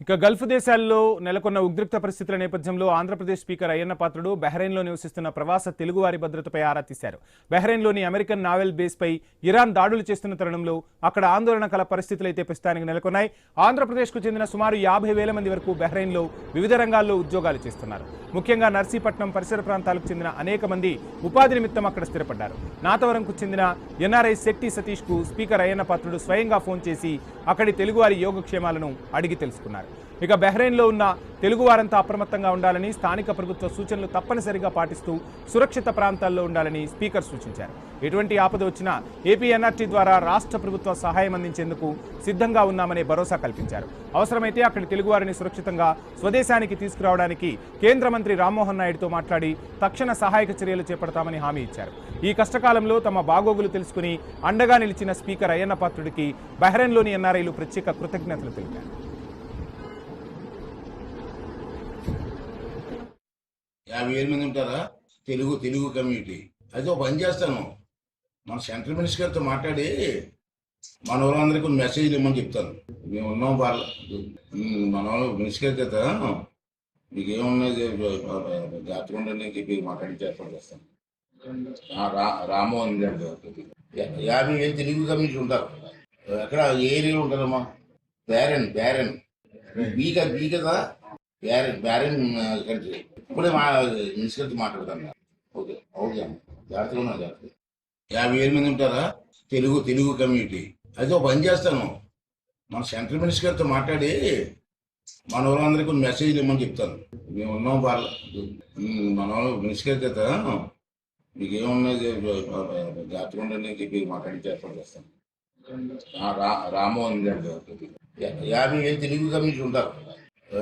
ఇక గల్ఫ్ దేశాల్లో నెలకొన్న ఉద్రిక్త పరిస్థితుల నేపథ్యంలో ఆంధ్రప్రదేశ్ స్పీకర్ అయ్యన్న పాత్రుడు బహ్రెయిన్లో నివసిస్తున్న ప్రవాస తెలుగువారి భద్రతపై ఆరా తీశారు. బహ్రెయిన్లోని అమెరికన్ నావెల్ బేస్పై ఇరాన్ దాడులు చేస్తున్న తరుణంలో అక్కడ ఆందోళనకల పరిస్థితులైతే ప్రస్తుతానికి నెలకొన్నాయి. ఆంధ్రప్రదేశ్కు చెందిన సుమారు 50,000 మంది వరకు బహ్రెయిన్లో వివిధ రంగాల్లో ఉద్యోగాలు చేస్తున్నారు. ముఖ్యంగా నర్సీపట్నం పరిసర ప్రాంతాలకు చెందిన అనేక మంది ఉపాధి నిమిత్తం అక్కడ స్థిరపడ్డారు. నాతవరంకు చెందిన ఎన్ఆర్ఐ శెట్టి సతీష్ కు స్పీకర్ అయ్యన్న పాత్రుడు స్వయంగా ఫోన్ చేసి అక్కడి తెలుగువారి యోగక్షేమాలను అడిగి తెలుసుకున్నారు. ఇక బహ్రెయిన్లో ఉన్న తెలుగువారంతా అప్రమత్తంగా ఉండాలని, స్థానిక ప్రభుత్వ సూచనలు తప్పనిసరిగా పాటిస్తూ సురక్షిత ప్రాంతాల్లో ఉండాలని స్పీకర్ సూచించారు. ఎటువంటి ఆపద వచ్చినా ఏపీ ఎన్ఆర్టీ ద్వారా రాష్ట్ర ప్రభుత్వ సహాయం అందించేందుకు సిద్ధంగా ఉన్నామనే భరోసా కల్పించారు. అవసరమైతే అక్కడి తెలుగువారిని సురక్షితంగా స్వదేశానికి తీసుకురావడానికి కేంద్ర మంత్రి రామ్మోహన్ నాయుడుతో మాట్లాడి తక్షణ సహాయక చర్యలు చేపడతామని హామీ ఇచ్చారు. ఈ కష్టకాలంలో తమ బాగోగులు తెలుసుకుని అండగా నిలిచిన స్పీకర్ అయ్యన్న పాత్రుడికి బహ్రెయిన్లోని ఎన్ఆర్ఐలు ప్రత్యేక కృతజ్ఞతలు తెలిపారు. 50,000 మంది ఉంటారా తెలుగు కమ్యూనిటీ. అయితే ఒక పని చేస్తాను, మన సెంట్రల్ మినిస్టర్ గారితో మాట్లాడి మన వాళ్ళందరికీ కొన్ని మెసేజ్లు ఇవ్వమని చెప్తాను. మేము ఉన్నాం మన వాళ్ళు మినిస్టర్ గారి చేత మీకు ఏమున్నది జాతర ఉందని చెప్పి మాట్లాడి ఏర్పాటు చేస్తాను. రామ్మోహన్ గారి 50,000 తెలుగు కమ్యూనిటీ ఉంటారు. ఎక్కడ ఏ ఏరియాలో ఉంటారమ్మా? బ్యారెన్ బీ కదా, బ్యారెన్ కంట్రీ. ఇప్పుడే మా మినిస్టర్తో మాట్లాడతాను. ఓకే అమ్మ, జాగ్రత్తగా ఉన్నా. 50,000 మంది ఉంటారా తెలుగు కమ్యూనిటీ. అయితే ఒక పని చేస్తాను, మన సెంట్రల్ మినిస్టర్ గారితో మాట్లాడి మన వాళ్ళందరికీ కొన్ని మెసేజ్లు ఇవ్వమని చెప్తాను. మేము ఉన్నాం మన వాళ్ళు మినిస్టర్ గారి చేత మీకు ఏమున్నది జాతర ఉందని చెప్పి మాట్లాడి ఏర్పాటు చేస్తాను. రామ్మోహన్ గారి 50,000 తెలుగు కమ్యూనిటీ ఉంటారు.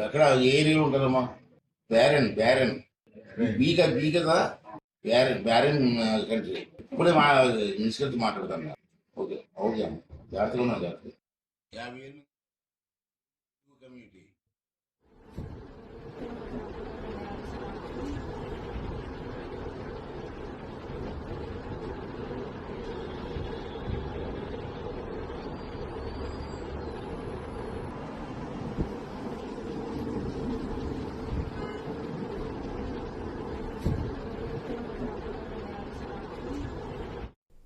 ఎక్కడ ఏ ఏరియాలో ఉంటారమ్మా? బ్యారెన్ బీ కదా, బ్యారెన్ కంట్రీ. ఇప్పుడే మా మినిస్టర్తో మాట్లాడతాను. ఓకే అమ్మ, జాగ్రత్తగా ఉన్నా. 50,000 కమ్యూనిటీ.